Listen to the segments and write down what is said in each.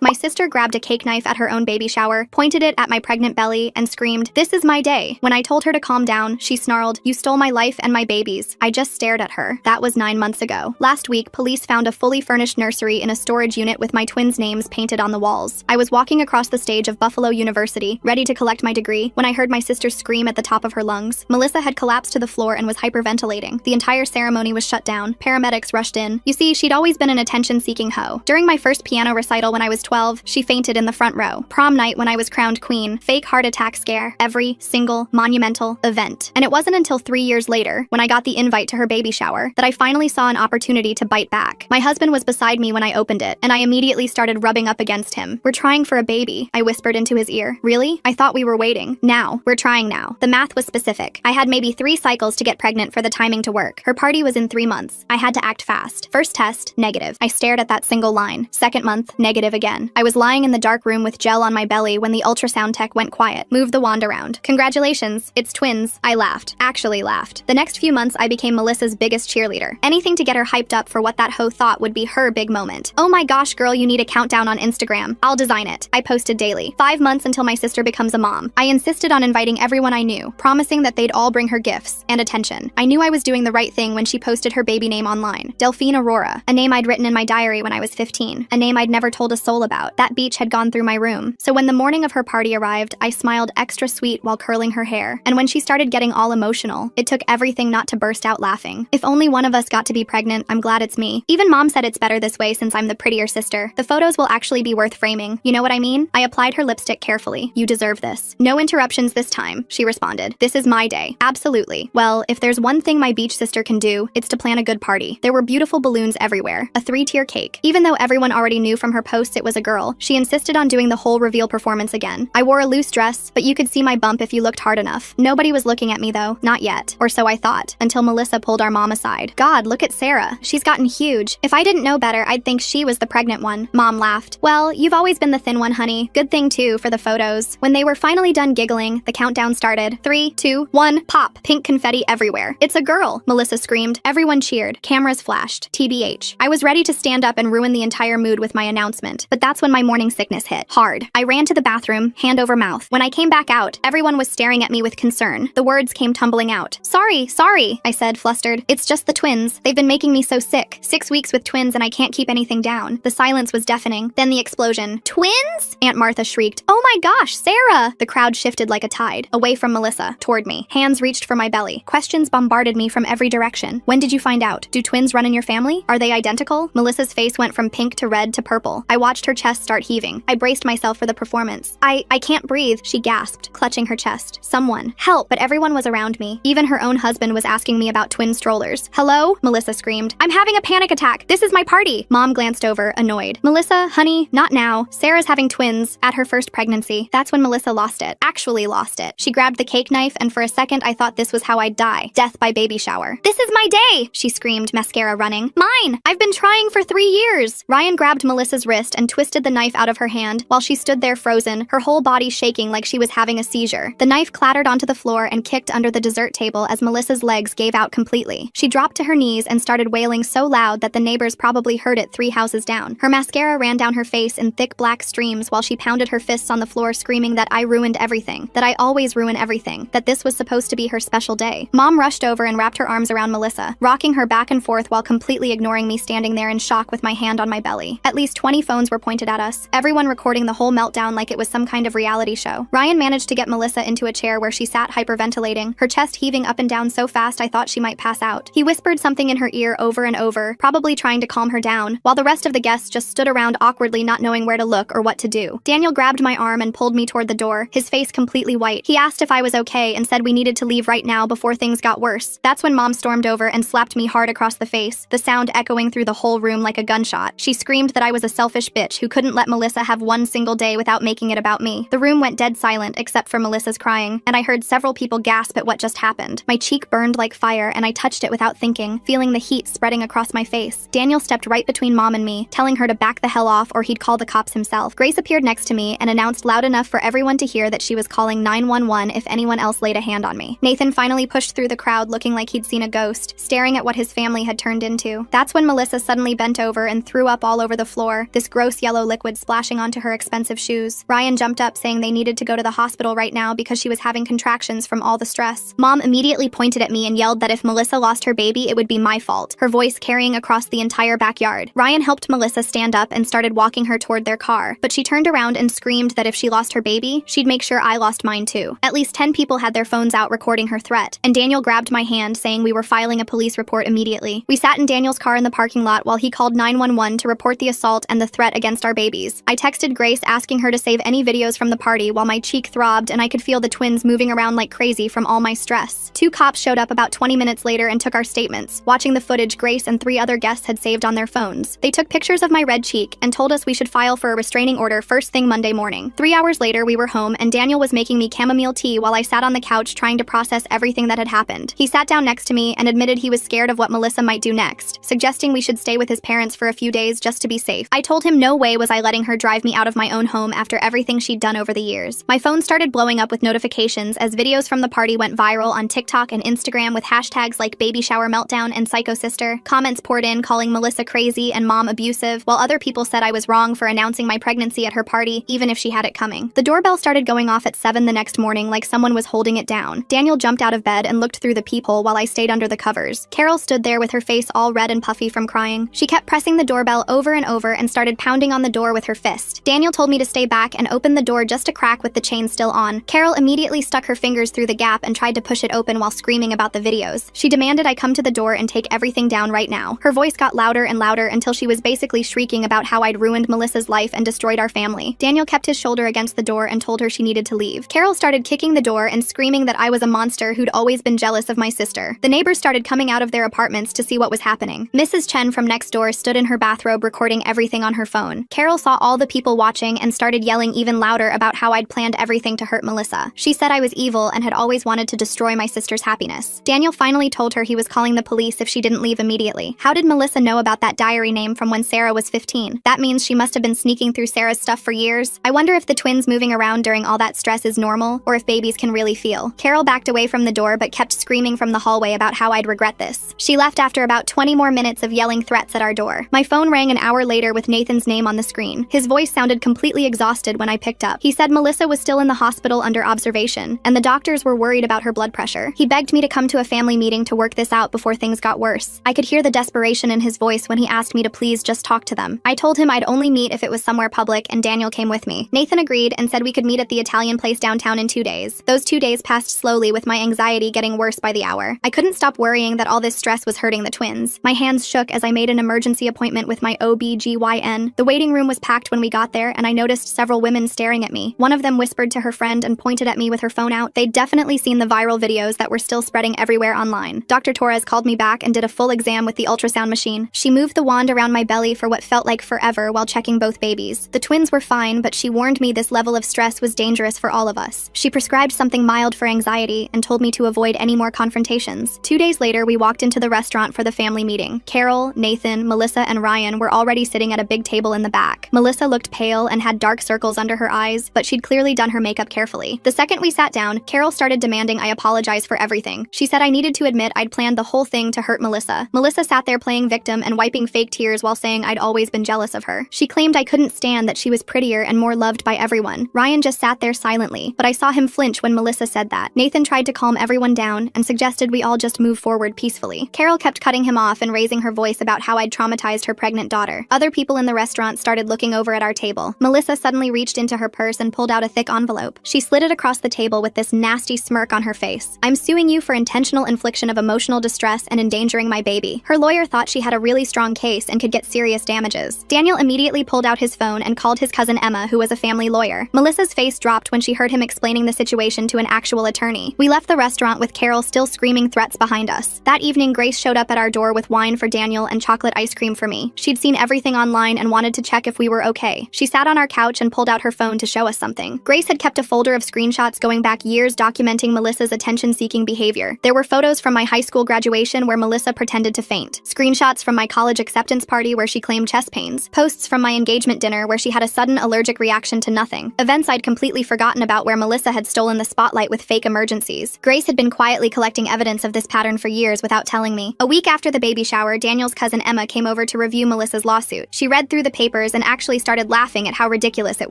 My sister grabbed a cake knife at her own baby shower, pointed it at my pregnant belly, and screamed, "This is my day." When I told her to calm down, she snarled, "You stole my life and my babies." I just stared at her. That was 9 months ago. Last week, police found a fully furnished nursery in a storage unit with my twins' names painted on the walls. I was walking across the stage of Buffalo University, ready to collect my degree, when I heard my sister scream at the top of her lungs. Melissa had collapsed to the floor and was hyperventilating. The entire ceremony was shut down. Paramedics rushed in. You see, she'd always been an attention-seeking hoe. During my first piano recital when I was 12, she fainted in the front row. Prom night when I was crowned queen, fake heart attack scare, every single monumental event. And it wasn't until 3 years later, when I got the invite to her baby shower, that I finally saw an opportunity to bite back. My husband was beside me when I opened it, and I immediately started rubbing up against him. "We're trying for a baby," I whispered into his ear. "Really? I thought we were waiting." "Now. We're trying now." The math was specific. I had maybe 3 cycles to get pregnant for the timing to work. Her party was in 3 months. I had to act fast. First test, negative. I stared at that single line. Second month, negative again. I was lying in the dark room with gel on my belly when the ultrasound tech went quiet. "Move the wand around." "Congratulations, it's twins." I laughed. Actually laughed. The next few months I became Melissa's biggest cheerleader. Anything to get her hyped up for what that hoe thought would be her big moment. "Oh my gosh, girl, you need a countdown on Instagram. I'll design it." I posted daily. 5 months until my sister becomes a mom. I insisted on inviting everyone I knew, promising that they'd all bring her gifts and attention. I knew I was doing the right thing when she posted her baby name online. Delphine Aurora, a name I'd written in my diary when I was 15, a name I'd never told a soul about. That beach had gone through my room. So when the morning of her party arrived, I smiled extra sweet while curling her hair. And when she started getting all emotional, it took everything not to burst out laughing. If only one of us got to be pregnant, I'm glad it's me. Even mom said it's better this way since I'm the prettier sister. The photos will actually be worth framing. You know what I mean? I applied her lipstick carefully. "You deserve this." "No interruptions this time," she responded. "This is my day." "Absolutely." Well, if there's one thing my beach sister can do, it's to plan a good party. There were beautiful balloons everywhere, a 3-tier cake. Even though everyone already knew from her posts it was a girl, she insisted on doing the whole reveal performance again. I wore a loose dress, but you could see my bump if you looked hard enough. Nobody was looking at me though, not yet. Or so I thought, until Melissa pulled our mom aside. "God, look at Sarah. She's gotten huge. If I didn't know better, I'd think she was the pregnant one." Mom laughed. "Well, you've always been the thin one, honey. Good thing too, for the photos." When they were finally done giggling, the countdown started. 3, 2, 1, pop. Pink confetti everywhere. "It's a girl," Melissa screamed. Everyone cheered. Cameras flashed. TBH. I was ready to stand up and ruin the entire mood with my announcement, but that's when my morning sickness hit. Hard. I ran to the bathroom, hand over mouth. When I came back out, everyone was staring at me with concern. The words came tumbling out. Sorry, I said, flustered. "It's just the twins. They've been making me so sick. 6 weeks with twins and I can't keep anything down." The silence was deafening. Then the explosion. "Twins?" Aunt Martha shrieked. "Oh my gosh, Sarah!" The crowd shifted like a tide, away from Melissa, toward me. Hands reached for my belly. Questions bombarded me from every direction. "When did you find out? Do twins run in your family? Are they identical?" Melissa's face went from pink to red to purple. I watched her chest start heaving. I braced myself for the performance. I can't breathe," she gasped, clutching her chest. "Someone, help!" But everyone was around me. Even her own husband was asking me about twin strollers. "Hello?" Melissa screamed. "I'm having a panic attack. This is my party." Mom glanced over, annoyed. "Melissa, honey, not now. Sarah's having twins at her first pregnancy." That's when Melissa lost it. Actually lost it. She grabbed the cake knife, and for a second I thought this was how I'd die. Death by baby shower. "This is my day!" she screamed, mascara running. "Mine! I've been trying for 3 years!" Ryan grabbed Melissa's wrist and twisted the knife out of her hand while she stood there frozen, her whole body shaking like she was having a seizure. The knife clattered onto the floor and kicked under the dessert table as Melissa's legs gave out completely. She dropped to her knees and started wailing so loud that the neighbors probably heard it 3 houses down. Her mascara ran down her face in thick black streams while she pounded her fists on the floor, screaming that I ruined everything, that I always ruin everything, that this was supposed to be her special day. Mom rushed over and wrapped her arms around Melissa, rocking her back and forth while completely ignoring me standing there in shock with my hand on my belly. At least 20 phones were pointed at us, everyone recording the whole meltdown like it was some kind of reality show. Ryan managed to get Melissa into a chair where she sat hyperventilating, her chest heaving up and down so fast I thought she might pass out. He whispered something in her ear over and over, probably trying to calm her down, while the rest of the guests just stood around awkwardly not knowing where to look or what to do. Daniel grabbed my arm and pulled me toward the door, his face completely white. He asked if I was okay and said we needed to leave right now before things got worse. That's when Mom stormed over and slapped me hard across the face, the sound echoing through the whole room like a gunshot. She screamed that I was a selfish bitch who couldn't let Melissa have one single day without making it about me. The room went dead silent except for Melissa's crying, and I heard several people gasp at what just happened. My cheek burned like fire and I touched it without thinking, feeling the heat spreading across my face. Daniel stepped right between Mom and me, telling her to back the hell off or he'd call the cops himself. Grace appeared next to me and announced loud enough for everyone to hear that she was calling 911 if anyone else laid a hand on me. Nathan finally pushed through the crowd looking like he'd seen a ghost, staring at what his family had turned into. That's when Melissa suddenly bent over and threw up all over the floor, this gross yellow liquid splashing onto her expensive shoes. Ryan jumped up saying they needed to go to the hospital right now because she was having contractions from all the stress. Mom immediately pointed at me and yelled that if Melissa lost her baby, it would be my fault, her voice carrying across the entire backyard. Ryan helped Melissa stand up and started walking her toward their car, but she turned around and screamed that if she lost her baby, she'd make sure I lost mine too. At least 10 people had their phones out recording her threat, and Daniel grabbed my hand saying we were filing a police report immediately. We sat in Daniel's car in the parking lot while he called 911 to report the assault and the threat against our babies. I texted Grace asking her to save any videos from the party while my cheek throbbed and I could feel the twins moving around like crazy from all my stress. 2 cops showed up about 20 minutes later and took our statements. Watching the footage, Grace and 3 other guests had saved on their phones. They took pictures of my red cheek and told us we should file for a restraining order first thing Monday morning. 3 hours later, we were home and Daniel was making me chamomile tea while I sat on the couch trying to process everything that had happened. He sat down next to me and admitted he was scared of what Melissa might do next, suggesting we should stay with his parents for a few days just to be safe. I told him no way was I letting her drive me out of my own home after everything she'd done over the years. My phone started blowing up with notifications as videos from the party went viral on TikTok and Instagram with hashtags like baby shower meltdown and psycho sister. Comments poured in calling Melissa crazy and mom abusive, while other people said I was wrong for announcing my pregnancy at her party, even if she had it coming. The doorbell started going off at 7 the next morning like someone was holding it down. Daniel jumped out of bed and looked through the peephole while I stayed under the covers. Carol stood there with her face all red and puffy from crying. She kept pressing the doorbell over and over and started pounding on the door with her fist. Daniel told me to stay back and open the door just a crack with the chain still on. Carol immediately stuck her fingers through the gap and tried to push it open while screaming about the videos. She demanded I come to the door and take everything down right now. Her voice got louder and louder until she was basically shrieking about how I'd ruined Melissa's life and destroyed our family. Daniel kept his shoulder against the door and told her she needed to leave. Carol started kicking the door and screaming that I was a monster who'd always been jealous of my sister. The neighbors started coming out of their apartments to see what was happening. Mrs. Chen from next door stood in her bathrobe recording everything on her phone. Carol saw all the people watching and started yelling even louder about how I'd planned everything to hurt Melissa. She said I was evil and had always wanted to destroy my sister's happiness. Daniel finally told her he was calling the police if she didn't leave immediately. How did Melissa know about that diary name from when Sarah was 15? That means she must have been sneaking through Sarah's stuff for years. I wonder if the twins moving around during all that stress is normal, or if babies can really feel. Carol backed away from the door but kept screaming from the hallway about how I'd regret this. She left after about 20 more minutes of yelling threats at our door. My phone rang an hour later with Nathan's name on the screen. His voice sounded completely exhausted when I picked up. He said Melissa was still in the hospital under observation, and the doctors were worried about her blood pressure. He begged me to come to a family meeting to work this out before things got worse. I could hear the desperation in his voice when he asked me to please just talk to them. I told him I'd only meet if it was somewhere public, and Daniel came with me. Nathan agreed and said we could meet at the Italian place downtown in 2 days. Those 2 days passed slowly, with my anxiety getting worse by the hour. I couldn't stop worrying that all this stress was hurting the twins. My hands shook as I made an emergency appointment with my OB/GYN. The waiting room was packed when we got there, and I noticed several women staring at me. One of them whispered to her friend and pointed at me with her phone out. They'd definitely seen the viral videos that were still spreading everywhere online. Dr. Torres called me back and did a full exam with the ultrasound machine. She moved the wand around my belly for what felt like forever while checking both babies. The twins were fine, but she warned me this level of stress was dangerous for all of us. She prescribed something mild for anxiety and told me to avoid any more confrontations. 2 days later, we walked into the restaurant for the family meeting. Carol, Nathan, Melissa, and Ryan were already sitting at a big table in the back. Melissa looked pale and had dark circles under her eyes, but she'd clearly done her makeup carefully. The second we sat down, Carol started demanding I apologize for everything. She said I needed to admit I'd planned the whole thing to hurt Melissa. Melissa sat there playing victim and wiping fake tears while saying I'd always been jealous of her. She claimed I couldn't stand that she was prettier and more loved by everyone. Ryan just sat there silently, but I saw him flinch when Melissa said that. Nathan tried to calm everyone down and suggested we all just move forward peacefully. Carol kept cutting him off and raising her voice about how I'd traumatized her pregnant daughter. Other people in the restaurant started looking over at our table. Melissa suddenly reached into her purse and pulled out a thick envelope. She slid it across the table with this nasty smirk on her face. I'm suing you for intentional infliction of emotional distress and endangering my baby. Her lawyer thought she had a really strong case and could get serious damages. Daniel immediately pulled out his phone and called his cousin Emma, who was a family lawyer. Melissa's face dropped when she heard him explaining the situation to an actual attorney. We left the restaurant with Carol still screaming threats behind us. That evening, Grace showed up at our door with wine for Daniel and chocolate ice cream for me. She'd seen everything online and wanted to check if we were okay. She sat on our couch and pulled out her phone to show us something. Grace had kept a folder of screenshots going back years documenting Melissa's attention-seeking behavior. There were photos from my high school graduation where Melissa pretended to faint, screenshots from my college acceptance party where she claimed chest pains, posts from my engagement dinner where she had a sudden allergic reaction to nothing, events I'd completely forgotten about where Melissa had stolen the spotlight with fake emergencies. Grace had been quietly collecting evidence of this pattern for years without telling me. A week after the baby shower, Daniel's cousin Emma came over to review Melissa's lawsuit. She read through the papers newspapers and actually started laughing at how ridiculous it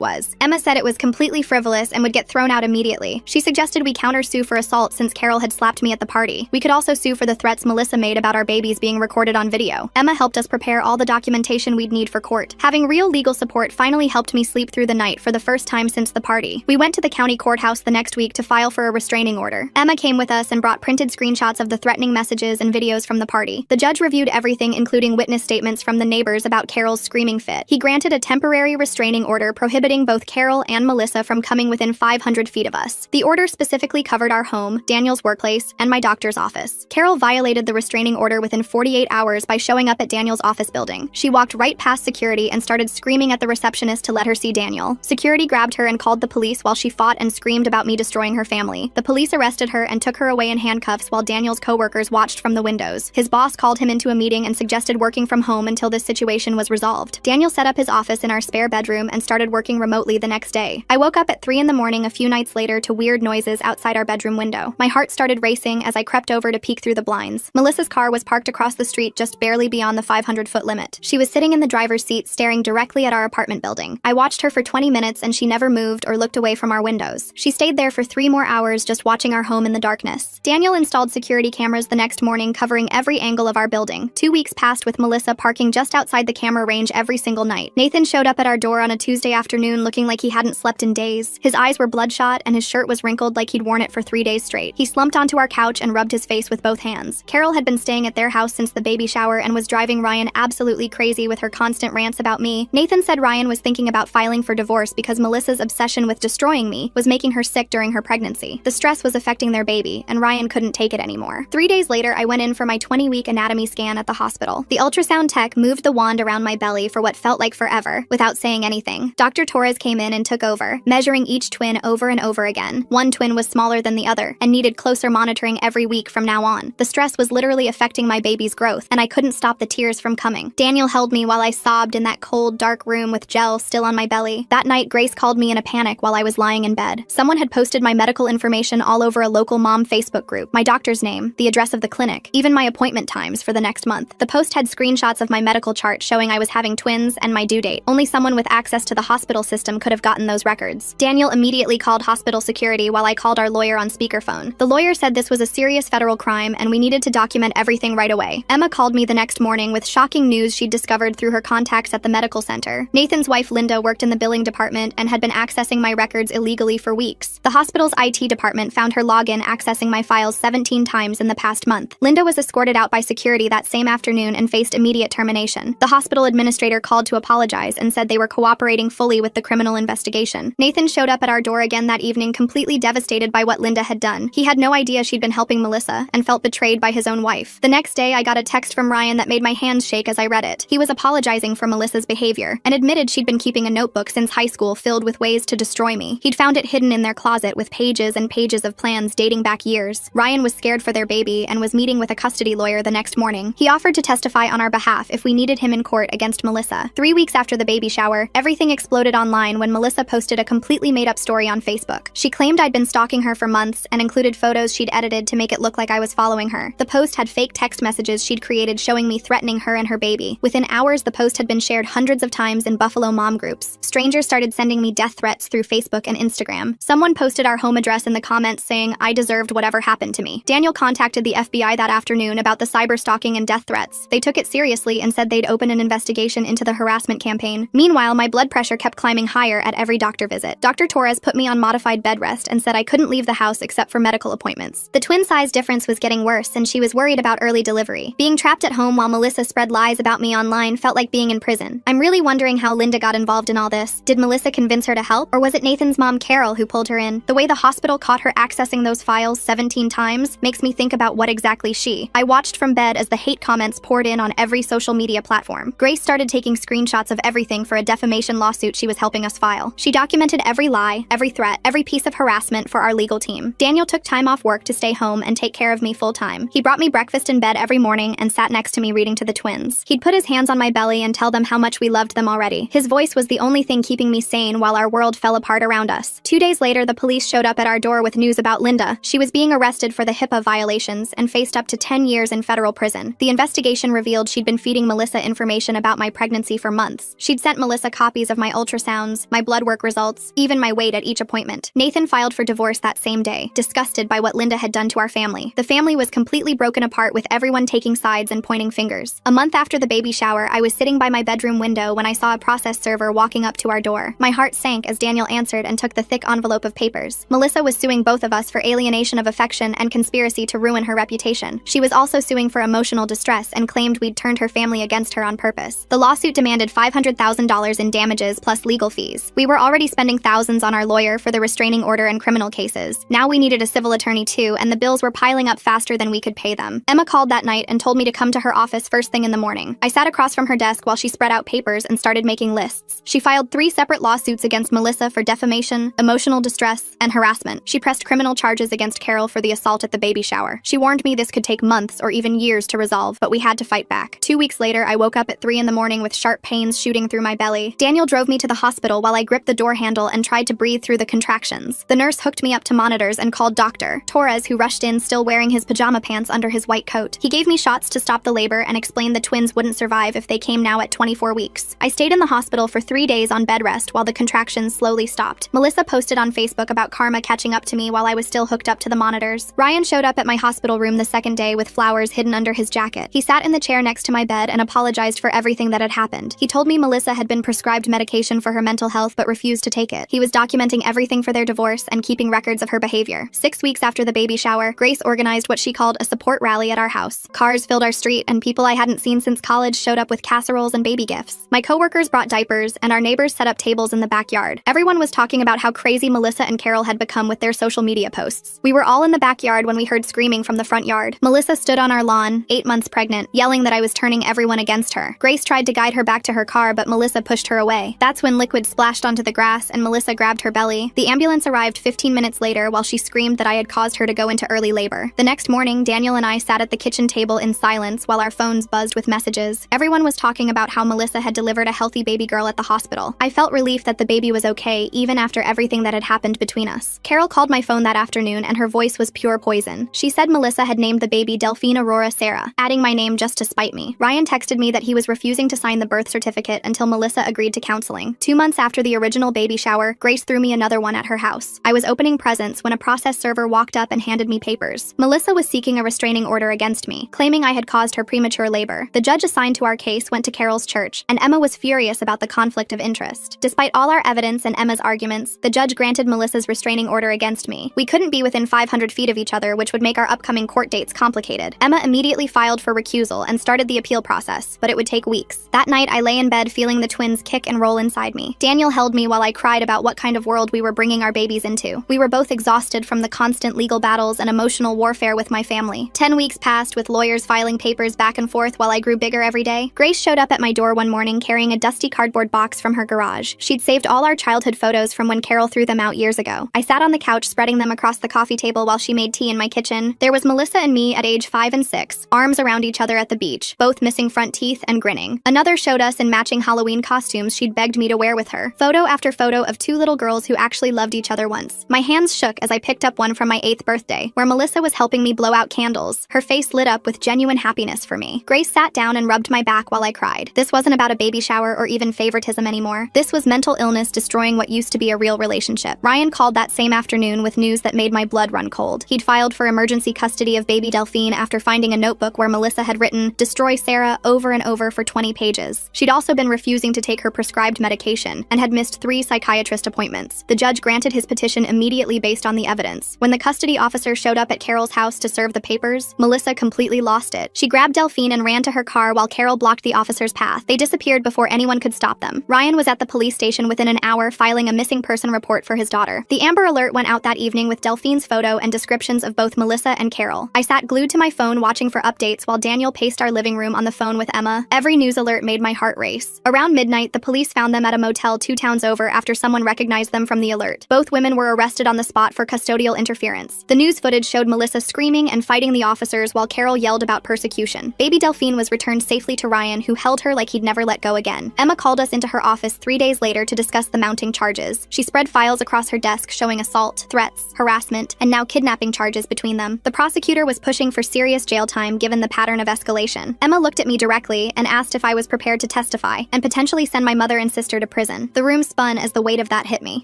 was. Emma said it was completely frivolous and would get thrown out immediately. She suggested we countersue for assault since Carol had slapped me at the party. We could also sue for the threats Melissa made about our babies being recorded on video. Emma helped us prepare all the documentation we'd need for court. Having real legal support finally helped me sleep through the night for the first time since the party. We went to the county courthouse the next week to file for a restraining order. Emma came with us and brought printed screenshots of the threatening messages and videos from the party. The judge reviewed everything, including witness statements from the neighbors about Carol's screaming fit. He granted a temporary restraining order prohibiting both Carol and Melissa from coming within 500 feet of us. The order specifically covered our home, Daniel's workplace, and my doctor's office. Carol violated the restraining order within 48 hours by showing up at Daniel's office building. She walked right past security and started screaming at the receptionist to let her see Daniel. Security grabbed her and called the police while she fought and screamed about me destroying her family. The police arrested her and took her away in handcuffs while Daniel's coworkers watched from the windows. His boss called him into a meeting and suggested working from home until this situation was resolved. Daniel set up his office in our spare bedroom and started working remotely the next day. I woke up at 3 in the morning a few nights later to weird noises outside our bedroom window. My heart started racing as I crept over to peek through the blinds. Melissa's car was parked across the street just barely beyond the 500-foot limit. She was sitting in the driver's seat staring directly at our apartment building. I watched her for 20 minutes and she never moved or looked away from our windows. She stayed there for 3 more hours just watching our home in the darkness. Daniel installed security cameras the next morning covering every angle of our building. 2 weeks passed with Melissa parking just outside the camera range every single night. Nathan showed up at our door on a Tuesday afternoon looking like he hadn't slept in days. His eyes were bloodshot and his shirt was wrinkled like he'd worn it for 3 days straight. He slumped onto our couch and rubbed his face with both hands. Carol had been staying at their house since the baby shower and was driving Ryan absolutely crazy with her constant rants about me. Nathan said Ryan was thinking about filing for divorce because Melissa's obsession with destroying me was making her sick during her pregnancy. The stress was affecting their baby, and Ryan couldn't take it anymore. 3 days later, I went in for my 20-week anatomy scan at the hospital. The ultrasound tech moved the wand around my belly for what felt like forever, without saying anything. Dr. Torres came in and took over, measuring each twin over and over again. One twin was smaller than the other, and needed closer monitoring every week from now on. The stress was literally affecting my baby's growth, and I couldn't stop the tears from coming. Daniel held me while I sobbed in that cold, dark room with gel still on my belly. That night, Grace called me in a panic while I was lying in bed. Someone had posted my medical information all over a local mom Facebook group, my doctor's name, the address of the clinic, even my appointment times for the next month. The post had screenshots of my medical chart showing I was having twins and my due date. Only someone with access to the hospital system could have gotten those records. Daniel immediately called hospital security while I called our lawyer on speakerphone. The lawyer said this was a serious federal crime and we needed to document everything right away. Emma called me the next morning with shocking news she'd discovered through her contacts at the medical center. Nathan's wife Linda worked in the billing department and had been accessing my records illegally for weeks. The hospital's IT department found her login accessing my files 17 times in the past month. Linda was escorted out by security that same afternoon and faced immediate termination. The hospital administrator called to apologize and said they were cooperating fully with the criminal investigation. Nathan showed up at our door again that evening completely devastated by what Linda had done. He had no idea she'd been helping Melissa and felt betrayed by his own wife. The next day, I got a text from Ryan that made my hands shake as I read it. He was apologizing for Melissa's behavior and admitted she'd been keeping a notebook since high school filled with ways to destroy me. He'd found it hidden in their closet with pages and pages of plans dating back years. Ryan was scared for their baby and was meeting with a custody lawyer the next morning. He offered to testify on our behalf if we needed him in court against Melissa. 3 weeks after the baby shower, everything exploded online when Melissa posted a completely made-up story on Facebook. She claimed I'd been stalking her for months and included photos she'd edited to make it look like I was following her. The post had fake text messages she'd created showing me threatening her and her baby. Within hours, the post had been shared hundreds of times in Buffalo mom groups. Strangers started sending me death threats through Facebook and Instagram. Someone posted our home address in the comments saying I deserved whatever happened to me. Daniel contacted the FBI that afternoon about the cyber stalking and death threats. They took it seriously and said they'd open an investigation into the harassment campaign. Meanwhile, my blood pressure kept climbing higher at every doctor visit. Dr. Torres put me on modified bed rest and said I couldn't leave the house except for medical appointments. The twin size difference was getting worse and she was worried about early delivery. Being trapped at home while Melissa spread lies about me online felt like being in prison. I'm really wondering how Linda got involved in all this. Did Melissa convince her to help, or was it Nathan's mom Carol who pulled her in? The way the hospital caught her accessing those files 17 times makes me think about what exactly I watched from bed as the hate comments poured in on every social media platform. Grace started taking screenshots of everything for a defamation lawsuit she was helping us file. She documented every lie, every threat, every piece of harassment for our legal team. Daniel took time off work to stay home and take care of me full-time. He brought me breakfast in bed every morning and sat next to me reading to the twins. He'd put his hands on my belly and tell them how much we loved them already. His voice was the only thing keeping me sane while our world fell apart around us. 2 days later, the police showed up at our door with news about Linda. She was being arrested for the HIPAA violations and faced up to 10 years in federal prison. The investigation revealed she'd been feeding Melissa information about my pregnancy for months. She'd sent Melissa copies of my ultrasounds, my blood work results, even my weight at each appointment. Nathan filed for divorce that same day, disgusted by what Linda had done to our family. The family was completely broken apart with everyone taking sides and pointing fingers. A month after the baby shower, I was sitting by my bedroom window when I saw a process server walking up to our door. My heart sank as Daniel answered and took the thick envelope of papers. Melissa was suing both of us for alienation of affection and conspiracy to ruin her reputation. She was also suing for emotional distress and claimed we'd turned her family against her on purpose. The lawsuit demanded $500,000 in damages plus legal fees. We were already spending thousands on our lawyer for the restraining order and criminal cases. Now we needed a civil attorney too, and the bills were piling up faster than we could pay them. Emma called that night and told me to come to her office first thing in the morning. I sat across from her desk while she spread out papers and started making lists. She filed 3 separate lawsuits against Melissa for defamation, emotional distress, and harassment. She pressed criminal charges against Carol for the assault at the baby shower. She warned me this could take months or even years to resolve, but we had to fight back. 2 weeks later, I woke up at 3 in the morning with sharp pains shooting through my belly. Daniel drove me to the hospital while I gripped the door handle and tried to breathe through the contractions. The nurse hooked me up to monitors and called Dr. Torres, who rushed in still wearing his pajama pants under his white coat. He gave me shots to stop the labor and explained the twins wouldn't survive if they came now at 24 weeks. I stayed in the hospital for 3 days on bed rest while the contractions slowly stopped. Melissa posted on Facebook about Karma catching up to me while I was still hooked up to the monitors. Ryan showed up at my hospital room the second day with flowers hidden under his jacket. He sat in the chair next to my bed and apologized for everything that had happened. He told me Melissa had been prescribed medication for her mental health but refused to take it. He was documenting everything for their divorce and keeping records of her behavior. 6 weeks after the baby shower, Grace organized what she called a support rally at our house. Cars filled our street and people I hadn't seen since college showed up with casseroles and baby gifts. My coworkers brought diapers and our neighbors set up tables in the backyard. Everyone was talking about how crazy Melissa and Carol had become with their social media posts. We were all in the backyard when we heard screaming from the front yard. Melissa stood on our lawn, 8 months pregnant, yelling that I was turning everyone against her. Grace tried to guide her back to her car, but Melissa pushed her away. That's when liquid splashed onto the grass and Melissa grabbed her belly. The ambulance arrived 15 minutes later while she screamed that I had caused her to go into early labor. The next morning, Daniel and I sat at the kitchen table in silence while our phones buzzed with messages. Everyone was talking about how Melissa had delivered a healthy baby girl at the hospital. I felt relief that the baby was okay, even after everything that had happened between us. Carol called my phone that afternoon and her voice was pure poison. She said Melissa had named the baby Delphine Aurora Sarah, adding my name just to spite me. Ryan texted me that he was refusing to sign the birth certificate until Melissa agreed to counseling. 2 months after the original baby shower, Grace threw me another one at her house. I was opening presents when a process server walked up and handed me papers. Melissa was seeking a restraining order against me, claiming I had caused her premature labor. The judge assigned to our case went to Carol's church, and Emma was furious about the conflict of interest. Despite all our evidence and Emma's arguments, the judge granted Melissa's restraining order against me. We couldn't be within 500 feet of each other, which would make our upcoming court dates complicated. Emma immediately filed for recusal and started the appeal process, but it would take weeks. That night, I lay in bed feeling the twins kick and roll inside me. Daniel held me while I cried about what kind of world we were bringing our babies into. We were both exhausted from the constant legal battles and emotional warfare with my family. 10 weeks passed with lawyers filing papers back and forth while I grew bigger every day. Grace showed up at my door one morning carrying a dusty cardboard box from her garage. She'd saved all our childhood photos from when Carol threw them out years ago. I sat on the couch spreading them across the coffee table while she made tea in my kitchen. There was Melissa and me at age 5 and 6, arms around each other at the beach, both missing front teeth and grinning. Another showed us in matching Halloween costumes she'd begged me to wear with her. Photo after photo of 2 little girls who actually loved each other once. My hands shook as I picked up one from my 8th birthday, where Melissa was helping me blow out candles. Her face lit up with genuine happiness for me. Grace sat down and rubbed my back while I cried. This wasn't about a baby shower or even favoritism anymore. This was mental illness destroying what used to be a real relationship. Ryan called that same afternoon with news that made my blood run cold. He'd filed for emergency custody of baby Delphine after finding a notebook where Melissa had written, "Destroy Sarah," over and over for 20 pages. She'd also been refusing to take her prescribed medication and had missed 3 psychiatrist appointments. The judge granted his petition immediately based on the evidence. When the custody officer showed up at Carol's house to serve the papers, Melissa completely lost it. She grabbed Delphine and ran to her car while Carol blocked the officer's path. They disappeared before anyone could stop them. Ryan was at the police station within an hour filing a missing person report for his daughter. The Amber Alert went out that evening with Delphine's photo and descriptions of both Melissa and Carol. I sat glued to my phone watching for updates while Daniel paced our living room on the phone with Emma. Every news alert made my heart race. Around midnight, the police found them at a motel 2 towns over after someone recognized them from the alert. Both women were arrested on the spot for custodial interference. The news footage showed Melissa screaming and fighting the officers while Carol yelled about persecution. Baby Delphine was returned safely to Ryan, who held her like he'd never let go again. Emma called us into her office 3 days later to discuss the mounting charges. She spread files across her desk showing assault, threats, harassment, and now kidnapping charges between them. The prosecutor was pushing for serious jail time given the pattern of escalation. Emma looked at me directly and asked if I was prepared to testify testify and potentially send my mother and sister to prison. The room spun as the weight of that hit me.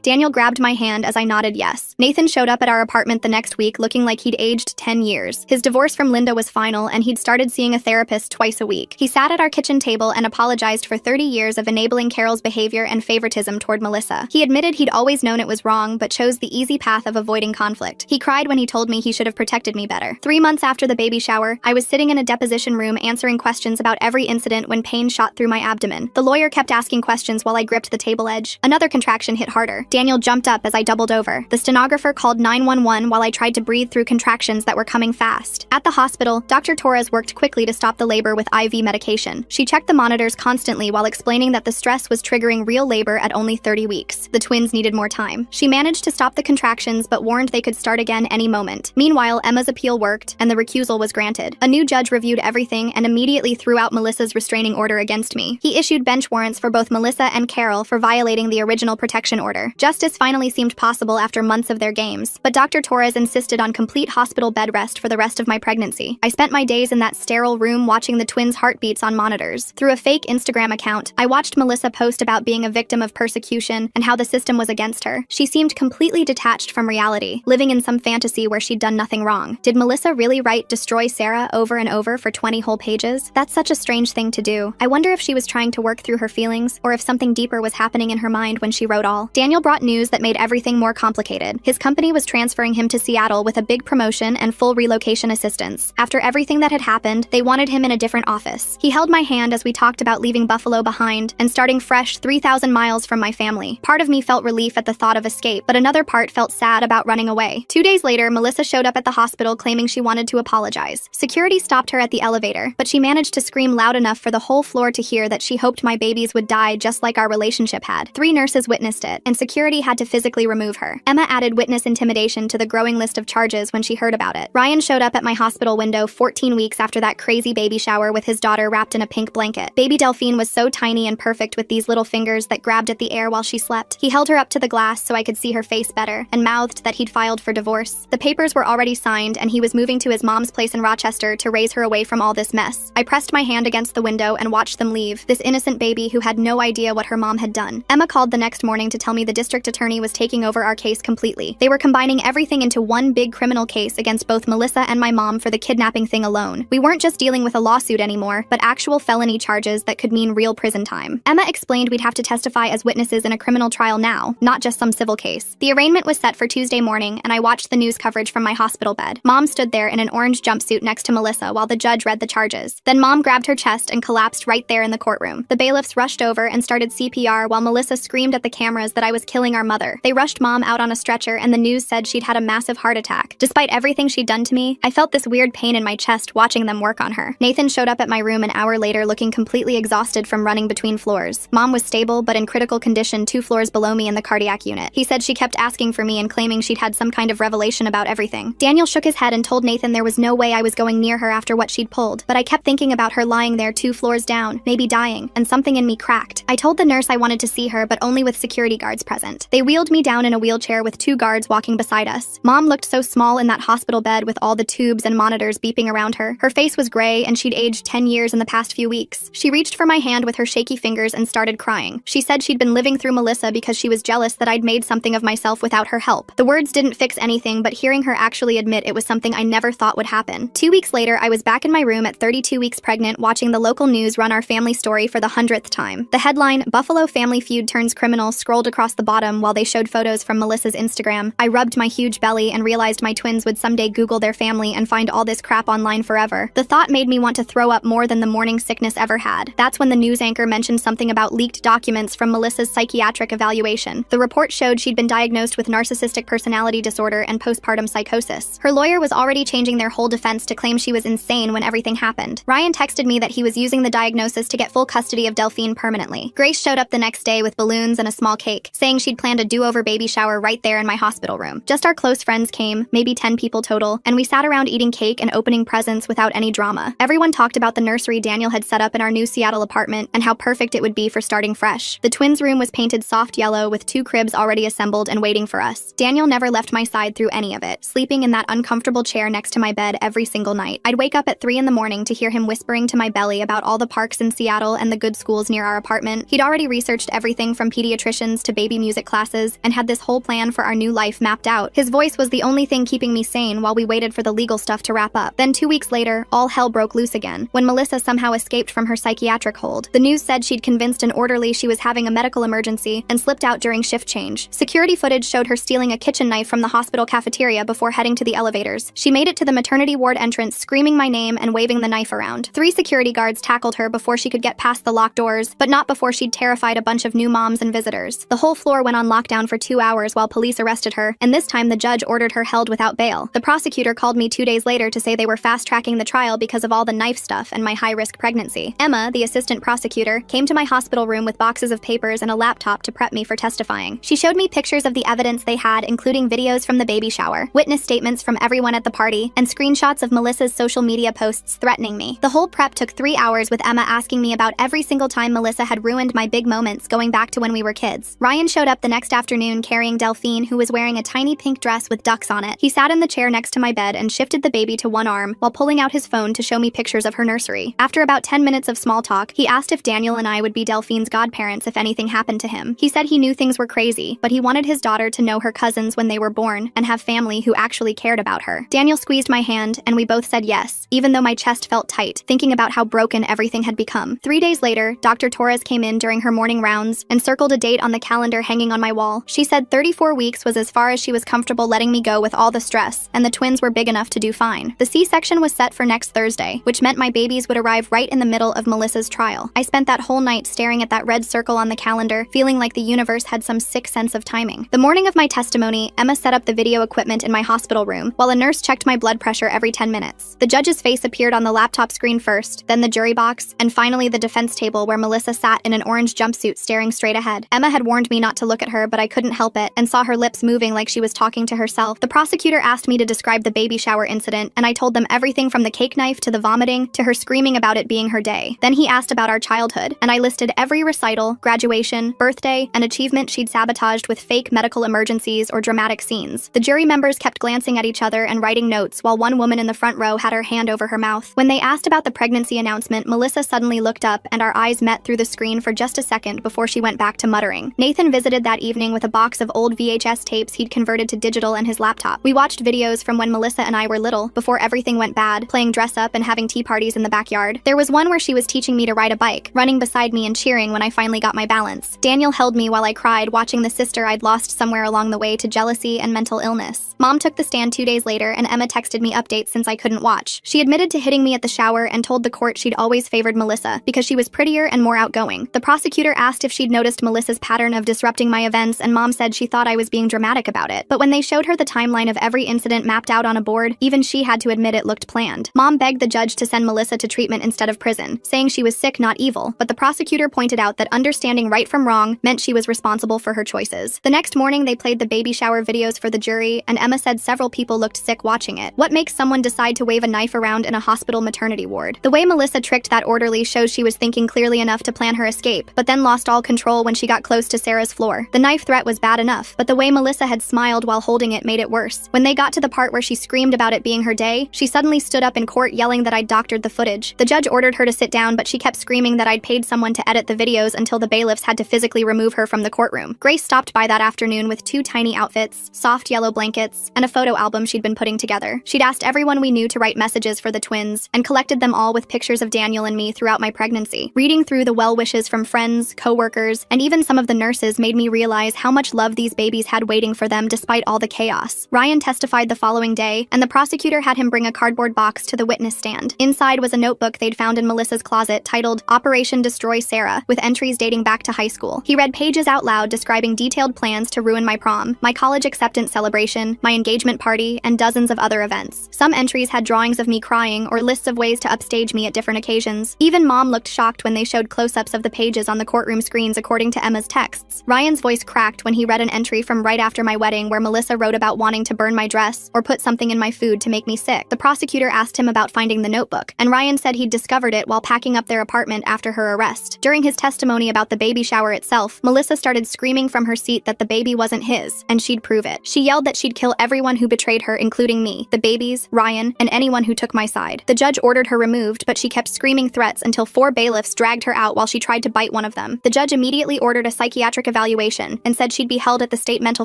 Daniel grabbed my hand as I nodded yes. Nathan showed up at our apartment the next week looking like he'd aged 10 years. His divorce from Linda was final and he'd started seeing a therapist twice a week. He sat at our kitchen table and apologized for 30 years of enabling Carol's behavior and favoritism toward Melissa. He admitted he'd always known it was wrong but chose the easy path of avoiding conflict. He cried when he told me he should have protected me better. 3 months after the baby shower, I was sitting in a deposition room answering questions about every incident when pain shot through my abdomen. The lawyer kept asking questions while I gripped the table edge. Another contraction hit harder. Daniel jumped up as I doubled over. The stenographer called 911 while I tried to breathe through contractions that were coming fast. At the hospital, Dr. Torres worked quickly to stop the labor with IV medication. She checked the monitors constantly while explaining that the stress was triggering real labor at only 30 weeks. The twins needed more time. She managed to stop the contractions but warned they could start again any moment. Meanwhile, Emma's appeal worked and the recusal was granted. A new judge reviewed everything and immediately threw out Melissa's restraining order against me. He issued bench warrants for both Melissa and Carol for violating the original protection order. Justice finally seemed possible after months of their games, but Dr. Torres insisted on complete hospital bed rest for the rest of my pregnancy. I spent my days in that sterile room watching the twins' heartbeats on monitors. Through a fake Instagram account, I watched Melissa post about being a victim of persecution and how the system was against her. She seemed completely detached from reality, living in some fantasy where she'd done nothing wrong. Did Melissa really write "Destroy Sarah" over and over for 20 whole pages? That's such a strange thing to do. I wonder if she was trying to work through her feelings or if something deeper was happening in her mind when she wrote all. Daniel brought news that made everything more complicated. His company was transferring him to Seattle with a big promotion and full relocation assistance. After everything that had happened, they wanted him in a different office. He held my hand as we talked about leaving Buffalo behind and starting fresh 3,000 miles from my family. Part of me felt relief at the thought of escape, but another part felt sad about running away. 2 days later, Melissa showed up at the hospital claiming she wanted to apologize. Security stopped her at the elevator, but she managed to scream loud enough for the whole floor to hear that she hoped my babies would die just like our relationship had. 3 nurses witnessed it, and security had to physically remove her. Emma added witness intimidation to the growing list of charges when she heard about it. Ryan showed up at my hospital window 14 weeks after that crazy baby shower with his daughter wrapped in a pink blanket. Baby Delphine was so tiny and perfect with these little fingers that grabbed at the air while she slept. He held her up to the glass so I could see her face better, and mouthed that he'd filed for divorce. The papers were already signed, and he was moving to his mom's place in Rochester to raise her away from all this mess. I pressed my hand against the window and watched them leave, this innocent baby who had no idea what her mom had done. Emma called the next morning to tell me the district attorney was taking over our case completely. They were combining everything into one big criminal case against both Melissa and my mom for the kidnapping thing alone. We weren't just dealing with a lawsuit anymore, but actual felony charges that could mean real prison time. Emma explained we'd have to testify as witnesses in a criminal trial now, not just some civil case. The arraignment was set for Tuesday morning, and I watched the news coverage from my hospital bed. Mom stood there in an orange jumpsuit next to Melissa while the judge read the charges. Then Mom grabbed her chest and collapsed right there in the courtroom. The bailiffs rushed over and started CPR while Melissa screamed at the cameras that I was killing our mother. They rushed Mom out on a stretcher, and the news said she'd had a massive heart attack. Despite everything she'd done to me, I felt this weird pain in my chest watching them work on her. Nathan showed up at my room an hour later looking completely exhausted from running between floors. Mom was stable but in critical condition 2 floors below me in the cardiac unit. He said she kept asking for me and claiming she'd had some kind of revelation about everything. Daniel shook his head and told Nathan there was no way I was going near her after what she'd pulled, but I kept thinking about her lying there 2 floors down, maybe dying, and something in me cracked. I told the nurse I wanted to see her, but only with security guards present. They wheeled me down in a wheelchair with 2 guards walking beside us. Mom looked so small in that hospital bed with all the tubes and monitors beeping around her. Her face was gray and she'd aged 10 years in the past few weeks. She reached for my hand with her shaky fingers and started crying. She said she'd been living through Melissa because she was jealous that I'd made something of myself without her help. The words didn't fix anything, but hearing her actually admit it was something I never thought would happen. 2 weeks later, I was back in my room at 32 weeks pregnant watching the local news run our family story for the 100th time. The headline, "Buffalo Family Feud Turns Criminal," scrolled across the bottom while they showed photos from Melissa's Instagram. I rubbed my huge belly and realized my twins would someday Google their family and find all this crap online forever. The thought made me want to throw up more than the morning sickness ever had. That's when the news anchor mentioned something about leaked documents from Melissa's psychiatric evaluation. The report showed she'd been diagnosed with narcissistic personality disorder and postpartum psychosis. Her lawyer was already changing their whole defense to claim she was insane when everything happened. Ryan texted me that he was using the diagnosis to get full custody of Delphine permanently. Grace showed up the next day with balloons and a small cake, saying she'd planned a do-over baby shower right there in my hospital room. Just our close friends came, maybe 10 people total, and we sat around eating cake and opening presents without any drama. Everyone talked about the nursery Daniel had set up in our new Seattle apartment and how perfect it would be for starting fresh. The twins' room was painted soft yellow with 2 cribs already assembled and waiting for us. Daniel never left my side through any of it, sleeping in that uncomfortable chair next to my bed every single night. I'd wake up at 3 in the morning to hear him whispering to my belly about all the parks in Seattle Seattle and the good schools near our apartment. He'd already researched everything from pediatricians to baby music classes and had this whole plan for our new life mapped out. His voice was the only thing keeping me sane while we waited for the legal stuff to wrap up. Then 2 weeks later, all hell broke loose again, when Melissa somehow escaped from her psychiatric hold. The news said she'd convinced an orderly she was having a medical emergency and slipped out during shift change. Security footage showed her stealing a kitchen knife from the hospital cafeteria before heading to the elevators. She made it to the maternity ward entrance screaming my name and waving the knife around. 3 security guards tackled her before she could get past the locked doors, but not before she'd terrified a bunch of new moms and visitors. The whole floor went on lockdown for 2 hours while police arrested her, and this time the judge ordered her held without bail. The prosecutor called me 2 days later to say they were fast-tracking the trial because of all the knife stuff and my high-risk pregnancy. Emma, the assistant prosecutor, came to my hospital room with boxes of papers and a laptop to prep me for testifying. She showed me pictures of the evidence they had, including videos from the baby shower, witness statements from everyone at the party, and screenshots of Melissa's social media posts threatening me. The whole prep took 3 hours with Emma asking me about every single time Melissa had ruined my big moments going back to when we were kids. Ryan showed up the next afternoon carrying Delphine, who was wearing a tiny pink dress with ducks on it. He sat in the chair next to my bed and shifted the baby to one arm while pulling out his phone to show me pictures of her nursery. After about 10 minutes of small talk, he asked if Daniel and I would be Delphine's godparents if anything happened to him. He said he knew things were crazy, but he wanted his daughter to know her cousins when they were born and have family who actually cared about her. Daniel squeezed my hand, and we both said yes, even though my chest felt tight, thinking about how broken everything had become. 3 days later, Dr. Torres came in during her morning rounds and circled a date on the calendar hanging on my wall. She said 34 weeks was as far as she was comfortable letting me go with all the stress, and the twins were big enough to do fine. The C-section was set for next Thursday, which meant my babies would arrive right in the middle of Melissa's trial. I spent that whole night staring at that red circle on the calendar, feeling like the universe had some sick sense of timing. The morning of my testimony, Emma set up the video equipment in my hospital room, while a nurse checked my blood pressure every 10 minutes. The judge's face appeared on the laptop screen first, then the jury box, and finally the defense table where Melissa sat in an orange jumpsuit staring straight ahead. Emma had warned me not to look at her, but I couldn't help it, and saw her lips moving like she was talking to herself. The prosecutor asked me to describe the baby shower incident, and I told them everything from the cake knife to the vomiting to her screaming about it being her day. Then he asked about our childhood, and I listed every recital, graduation, birthday, and achievement she'd sabotaged with fake medical emergencies or dramatic scenes. The jury members kept glancing at each other and writing notes, while one woman in the front row had her hand over her mouth. When they asked about the pregnancy announcement, Melissa suddenly looked up, and our eyes met through the screen for just a second before she went back to muttering. Nathan visited that evening with a box of old VHS tapes he'd converted to digital and his laptop. We watched videos from when Melissa and I were little, before everything went bad, playing dress up and having tea parties in the backyard. There was one where she was teaching me to ride a bike, running beside me and cheering when I finally got my balance. Daniel held me while I cried, watching the sister I'd lost somewhere along the way to jealousy and mental illness. Mom took the stand 2 days later, and Emma texted me updates since I couldn't watch. She admitted to hitting me at the shower and told the court she'd always favored Melissa because she was prettier and more outgoing. The prosecutor asked if she'd noticed Melissa's pattern of disrupting my events, and Mom said she thought I was being dramatic about it. But when they showed her the timeline of every incident mapped out on a board, even she had to admit it looked planned. Mom begged the judge to send Melissa to treatment instead of prison, saying she was sick, not evil, but the prosecutor pointed out that understanding right from wrong meant she was responsible for her choices. The next morning, they played the baby shower videos for the jury, and Emma said several people looked sick watching it. What makes someone decide to wave a knife around in a hospital maternity ward? The way Melissa tricked that orderly shows she was thinking clearly enough to plan her escape, but then lost all control when she got close to Sarah's floor. The knife threat was bad enough, but the way Melissa had smiled while holding it made it worse. When they got to the part where she screamed about it being her day, she suddenly stood up in court yelling that I'd doctored the footage. The judge ordered her to sit down, but she kept screaming that I'd paid someone to edit the videos until the bailiffs had to physically remove her from the courtroom. Grace stopped by that afternoon with 2 tiny outfits, soft yellow blankets, and a photo album she'd been putting together. She'd asked everyone we knew to write messages for the twins, and collected them all with pictures of Daniel and me throughout my pregnancy. Reading through the well wishes from friends, co-workers, and even some of the nurses made me realize how much love these babies had waiting for them despite all the chaos. Ryan testified the following day, and the prosecutor had him bring a cardboard box to the witness stand. Inside was a notebook they'd found in Melissa's closet titled Operation Destroy Sarah, with entries dating back to high school. He read pages out loud describing detailed plans to ruin my prom, my college acceptance celebration, my engagement party, and dozens of other events. Some entries had drawings of me crying or lists of ways to upstage me at different occasions. Even Mom looked shocked when they showed close-ups of the pages on the courtroom screens according to Emma's texts. Ryan's voice cracked when he read an entry from right after my wedding where Melissa wrote about wanting to burn my dress or put something in my food to make me sick. The prosecutor asked him about finding the notebook, and Ryan said he'd discovered it while packing up their apartment after her arrest. During his testimony about the baby shower itself, Melissa started screaming from her seat that the baby wasn't his, and she'd prove it. She yelled that she'd kill everyone who betrayed her, including me, the babies, Ryan, and anyone who took my side. The judge ordered her removed, but she kept screaming threats until 4 4 bailiffs dragged her out while she tried to bite one of them. The judge immediately ordered a psychiatric evaluation and said she'd be held at the state mental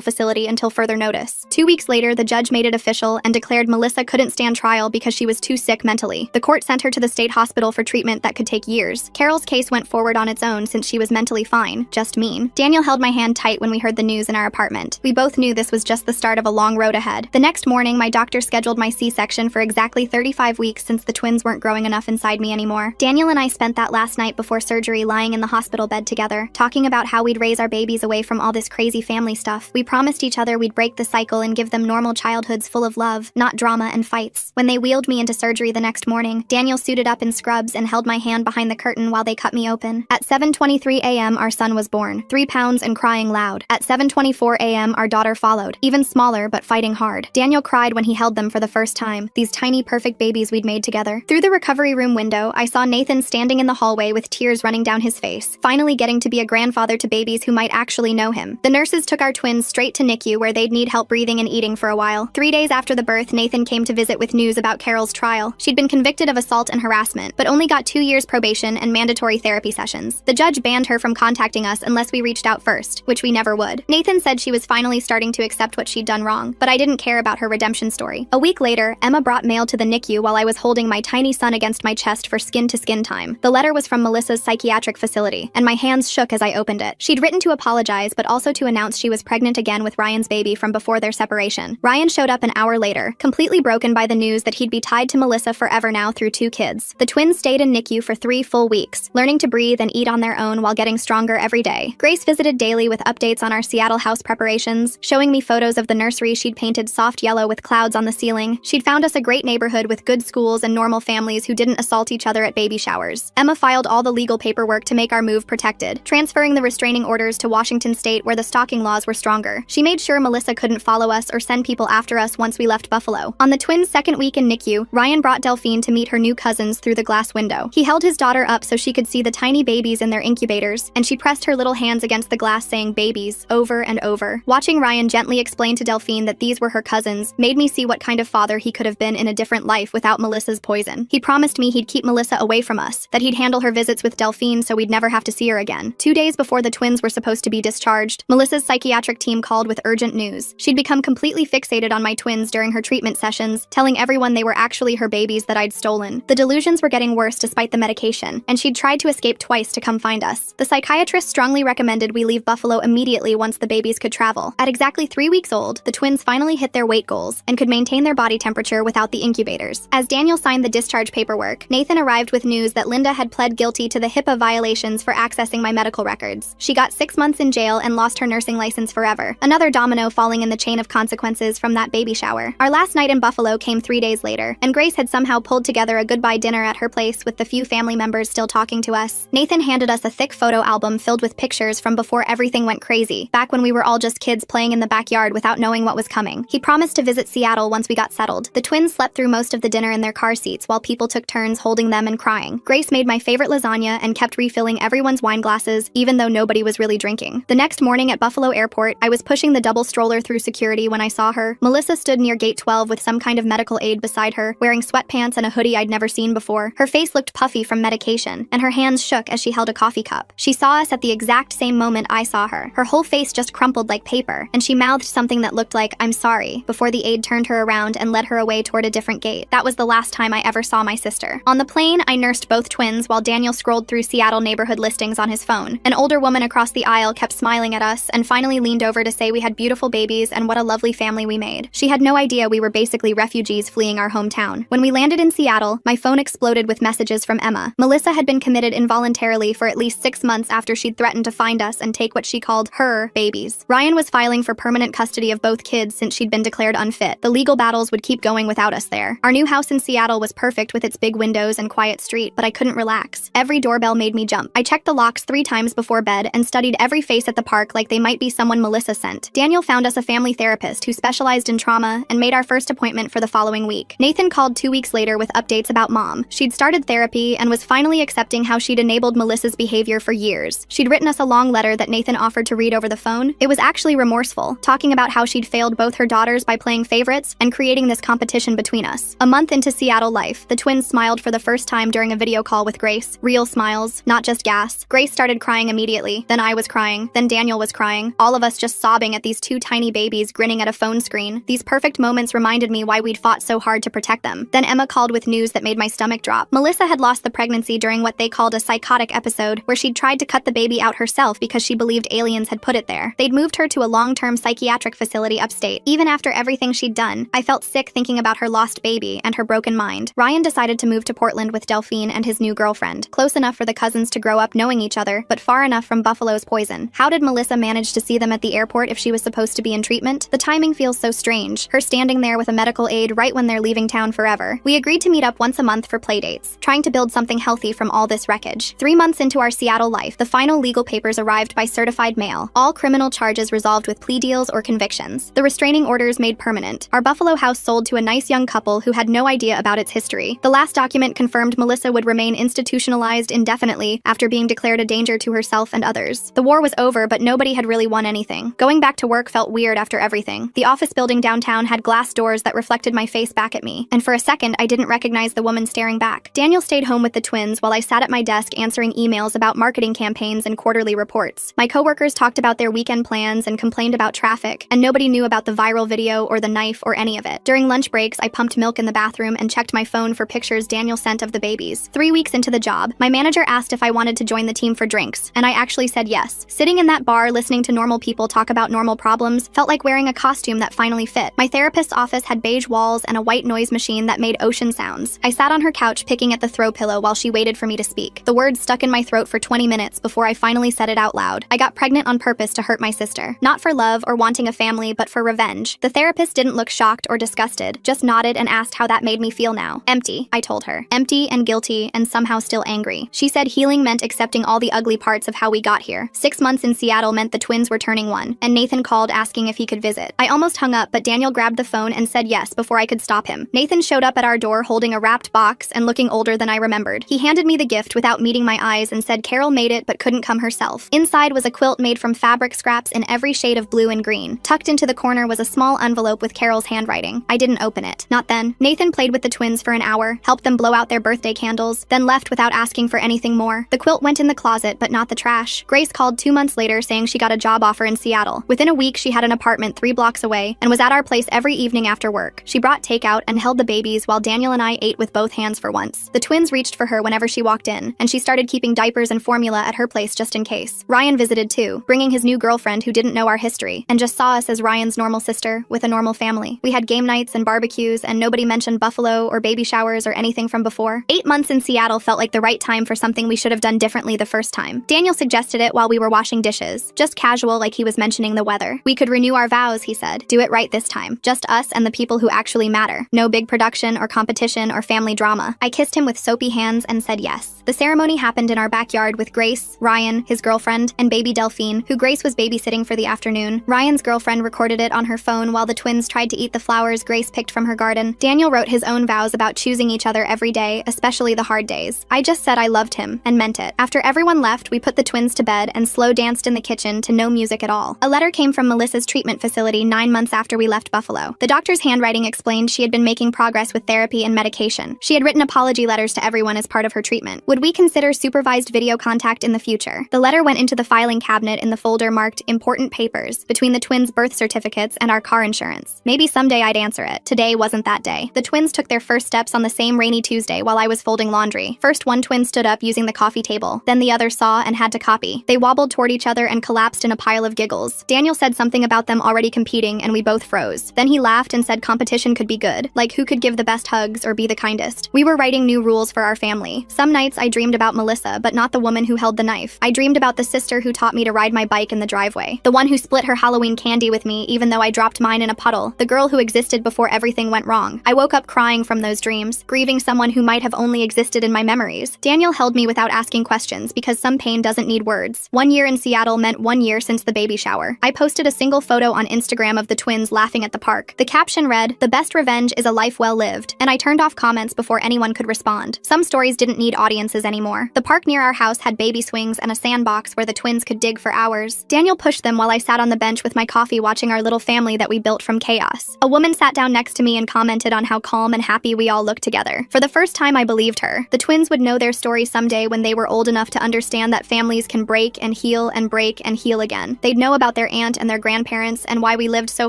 facility until further notice. 2 weeks later, the judge made it official and declared Melissa couldn't stand trial because she was too sick mentally. The court sent her to the state hospital for treatment that could take years. Carol's case went forward on its own since she was mentally fine, just mean. Daniel held my hand tight when we heard the news in our apartment. We both knew this was just the start of a long road ahead. The next morning, my doctor scheduled my C-section for exactly 35 weeks since the twins weren't growing enough inside me anymore. Daniel and I spent that last night before surgery lying in the hospital bed together, talking about how we'd raise our babies away from all this crazy family stuff. We promised each other we'd break the cycle and give them normal childhoods full of love, not drama and fights. When they wheeled me into surgery the next morning, Daniel suited up in scrubs and held my hand behind the curtain while they cut me open. At 7:23 a.m., our son was born, 3 pounds and crying loud. At 7:24 a.m., our daughter followed, even smaller but fighting hard. Daniel cried when he held them for the first time, these tiny perfect babies we'd made together. Through the recovery room window, I saw Nathan standing in the hallway with tears running down his face, finally getting to be a grandfather to babies who might actually know him. The nurses took our twins straight to NICU where they'd need help breathing and eating for a while. 3 days after the birth, Nathan came to visit with news about Carol's trial. She'd been convicted of assault and harassment, but only got 2 years probation and mandatory therapy sessions. The judge banned her from contacting us unless we reached out first, which we never would. Nathan said she was finally starting to accept what she'd done wrong, but I didn't care about her redemption story. A week later, Emma brought mail to the NICU while I was holding my tiny son against my chest for skin-to-skin time. The letter was from Melissa's psychiatric facility, and my hands shook as I opened it. She'd written to apologize, but also to announce she was pregnant again with Ryan's baby from before their separation. Ryan showed up an hour later, completely broken by the news that he'd be tied to Melissa forever now through 2 kids. The twins stayed in NICU for 3 full weeks, learning to breathe and eat on their own while getting stronger every day. Grace visited daily with updates on our Seattle house preparations, showing me photos of the nursery she'd painted soft yellow with clouds on the ceiling. She'd found us a great neighborhood with good schools and normal families who didn't assault each other at baby showers. Emma filed all the legal paperwork to make our move protected, transferring the restraining orders to Washington State where the stalking laws were stronger. She made sure Melissa couldn't follow us or send people after us once we left Buffalo. On the twins' second week in NICU, Ryan brought Delphine to meet her new cousins through the glass window. He held his daughter up so she could see the tiny babies in their incubators, and she pressed her little hands against the glass saying babies over and over. Watching Ryan gently explain to Delphine that these were her cousins made me see what kind of father he could have been in a different life without Melissa's poison. He promised me he'd keep Melissa away from us, that he'd handle her visits with Delphine so we'd never have to see her again. 2 days before the twins were supposed to be discharged, Melissa's psychiatric team called with urgent news. She'd become completely fixated on my twins during her treatment sessions, telling everyone they were actually her babies that I'd stolen. The delusions were getting worse despite the medication, and she'd tried to escape twice to come find us. The psychiatrist strongly recommended we leave Buffalo immediately once the babies could travel. At exactly 3 weeks old, the twins finally hit their weight goals and could maintain their body temperature without the incubators. As Daniel signed the discharge paperwork, Nathan arrived with news that Linda had pled guilty to the HIPAA violations for accessing my medical records. She got 6 months in jail and lost her nursing license forever, another domino falling in the chain of consequences from that baby shower. Our last night in Buffalo came 3 days later, and Grace had somehow pulled together a goodbye dinner at her place with the few family members still talking to us. Nathan handed us a thick photo album filled with pictures from before everything went crazy, back when we were all just kids playing in the backyard without knowing what was coming. He promised to visit Seattle once we got settled. The twins slept through most of the dinner in their car seats while people took turns holding them and crying. Grace made my favorite lasagna and kept refilling everyone's wine glasses, even though nobody was really drinking. The next morning at Buffalo Airport, I was pushing the double stroller through security when I saw her. Melissa stood near gate 12 with some kind of medical aid beside her, wearing sweatpants and a hoodie I'd never seen before. Her face looked puffy from medication, and her hands shook as she held a coffee cup. She saw us at the exact same moment I saw her. Her whole face just crumpled like paper, and she mouthed something that looked like, "I'm sorry," before the aide turned her around and led her away toward a different gate. That was the last time I ever saw my sister. On the plane, I nursed both twins while Daniel scrolled through Seattle neighborhood listings on his phone. An older woman across the aisle kept smiling at us and finally leaned over to say we had beautiful babies and what a lovely family we made. She had no idea we were basically refugees fleeing our hometown. When we landed in Seattle, my phone exploded with messages from Emma. Melissa had been committed involuntarily for at least 6 months after she'd threatened to find us and take what she called her babies. Ryan was filing for permanent custody of both kids since she'd been declared unfit. The legal battles would keep going without us there. Our new house in Seattle was perfect with its big windows and quiet street, but I couldn't relax. Every doorbell made me jump. I checked the locks 3 times before bed and studied every face at the park like they might be someone Melissa sent. Daniel found us a family therapist who specialized in trauma and made our first appointment for the following week. Nathan called 2 weeks later with updates about Mom. She'd started therapy and was finally accepting how she'd enabled Melissa's behavior for years. She'd written us a long letter that Nathan offered to read over the phone. It was actually remorseful, talking about how she'd failed both her daughters by playing favorites and creating this competition between us. A month into Seattle life, the twins smiled for the first time during a video call with with Grace. Real smiles, not just gas. Grace started crying immediately. Then I was crying. Then Daniel was crying. All of us just sobbing at these two tiny babies grinning at a phone screen. These perfect moments reminded me why we'd fought so hard to protect them. Then Emma called with news that made my stomach drop. Melissa had lost the pregnancy during what they called a psychotic episode, where she'd tried to cut the baby out herself because she believed aliens had put it there. They'd moved her to a long-term psychiatric facility upstate. Even after everything she'd done, I felt sick thinking about her lost baby and her broken mind. Ryan decided to move to Portland with Delphine and his new girlfriend. Close enough for the cousins to grow up knowing each other, but far enough from Buffalo's poison. How did Melissa manage to see them at the airport if she was supposed to be in treatment? The timing feels so strange. Her standing there with a medical aid right when they're leaving town forever. We agreed to meet up once a month for playdates, trying to build something healthy from all this wreckage. 3 months into our Seattle life, the final legal papers arrived by certified mail. All criminal charges resolved with plea deals or convictions. The restraining orders made permanent. Our Buffalo house sold to a nice young couple who had no idea about its history. The last document confirmed Melissa would remain institutionalized indefinitely after being declared a danger to herself and others. The war was over, but nobody had really won anything. Going back to work felt weird after everything. The office building downtown had glass doors that reflected my face back at me, and for a second I didn't recognize the woman staring back. Daniel stayed home with the twins while I sat at my desk answering emails about marketing campaigns and quarterly reports. My coworkers talked about their weekend plans and complained about traffic, and nobody knew about the viral video or the knife or any of it. During lunch breaks, I pumped milk in the bathroom and checked my phone for pictures Daniel sent of the babies. 3 weeks into the job, my manager asked if I wanted to join the team for drinks, and I actually said yes. Sitting in that bar listening to normal people talk about normal problems felt like wearing a costume that finally fit. My therapist's office had beige walls and a white noise machine that made ocean sounds. I sat on her couch picking at the throw pillow while she waited for me to speak. The words stuck in my throat for 20 minutes before I finally said it out loud. I got pregnant on purpose to hurt my sister. Not for love or wanting a family, but for revenge. The therapist didn't look shocked or disgusted, just nodded and asked how that made me feel now. Empty, I told her. Empty and guilty and somehow still angry. She said healing meant accepting all the ugly parts of how we got here. 6 months in Seattle meant the twins were turning 1, and Nathan called asking if he could visit. I almost hung up, but Daniel grabbed the phone and said yes before I could stop him. Nathan showed up at our door holding a wrapped box and looking older than I remembered. He handed me the gift without meeting my eyes and said Carol made it but couldn't come herself. Inside was a quilt made from fabric scraps in every shade of blue and green. Tucked into the corner was a small envelope with Carol's handwriting. I didn't open it. Not then. Nathan played with the twins for an hour, helped them blow out their birthday candles, then left without asking for anything more. The quilt went in the closet, but not the trash. Grace called 2 months later saying she got a job offer in Seattle. Within a week, she had an apartment 3 blocks away and was at our place every evening after work. She brought takeout and held the babies while Daniel and I ate with both hands for once. The twins reached for her whenever she walked in, and she started keeping diapers and formula at her place just in case. Ryan visited too, bringing his new girlfriend who didn't know our history and just saw us as Ryan's normal sister with a normal family. We had game nights and barbecues, and nobody mentioned Buffalo or baby showers or anything from before. 8 months in Seattle felt like the right time for something we should have done differently the first time. Daniel suggested it while we were washing dishes. Just casual, like he was mentioning the weather. We could renew our vows, he said. Do it right this time. Just us and the people who actually matter. No big production or competition or family drama. I kissed him with soapy hands and said yes. The ceremony happened in our backyard with Grace, Ryan, his girlfriend, and baby Delphine, who Grace was babysitting for the afternoon. Ryan's girlfriend recorded it on her phone while the twins tried to eat the flowers Grace picked from her garden. Daniel wrote his own vows about choosing each other every day, especially the hard days. I just said I loved him, and meant it. After everyone left, we put the twins to bed and slow danced in the kitchen to no music at all. A letter came from Melissa's treatment facility 9 months after we left Buffalo. The doctor's handwriting explained she had been making progress with therapy and medication. She had written apology letters to everyone as part of her treatment. Would we consider supervised video contact in the future? The letter went into the filing cabinet in the folder marked Important Papers between the twins' birth certificates and our car insurance. Maybe someday I'd answer it. Today wasn't that day. The twins took their first steps on the same rainy Tuesday while I was folding laundry. First, one twin stood up using the coffee table. Then the other saw and had to copy. They wobbled toward each other and collapsed in a pile of giggles. Daniel said something about them already competing, and we both froze. Then he laughed and said competition could be good, like who could give the best hugs or be the kindest. We were writing new rules for our family. Some nights I dreamed about Melissa, but not the woman who held the knife. I dreamed about the sister who taught me to ride my bike in the driveway. The one who split her Halloween candy with me even though I dropped mine in a puddle. The girl who existed before everything went wrong. I woke up crying from those dreams, grieving someone who might have only existed in my memories. Daniel held me without asking questions because some pain doesn't need words. 1 year in Seattle meant 1 year since the baby shower. I posted a single photo on Instagram of the twins laughing at the park. The caption read, "The best revenge is a life well lived," and I turned off comments before anyone could respond. Some stories didn't need audiences anymore. The park near our house had baby swings and a sandbox where the twins could dig for hours. Daniel pushed them while I sat on the bench with my coffee watching our little family that we built from chaos. A woman sat down next to me and commented on how calm and happy we all looked together. For the first time, I believed her. The twins siblings would know their story someday when they were old enough to understand that families can break and heal and break and heal again. They'd know about their aunt and their grandparents and why we lived so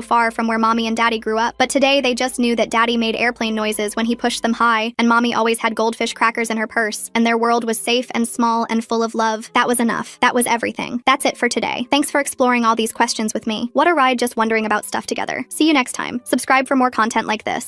far from where mommy and daddy grew up. But today they just knew that daddy made airplane noises when he pushed them high, and mommy always had goldfish crackers in her purse, and their world was safe and small and full of love. That was enough. That was everything. That's it for today. Thanks for exploring all these questions with me. What a ride just wondering about stuff together. See you next time. Subscribe for more content like this.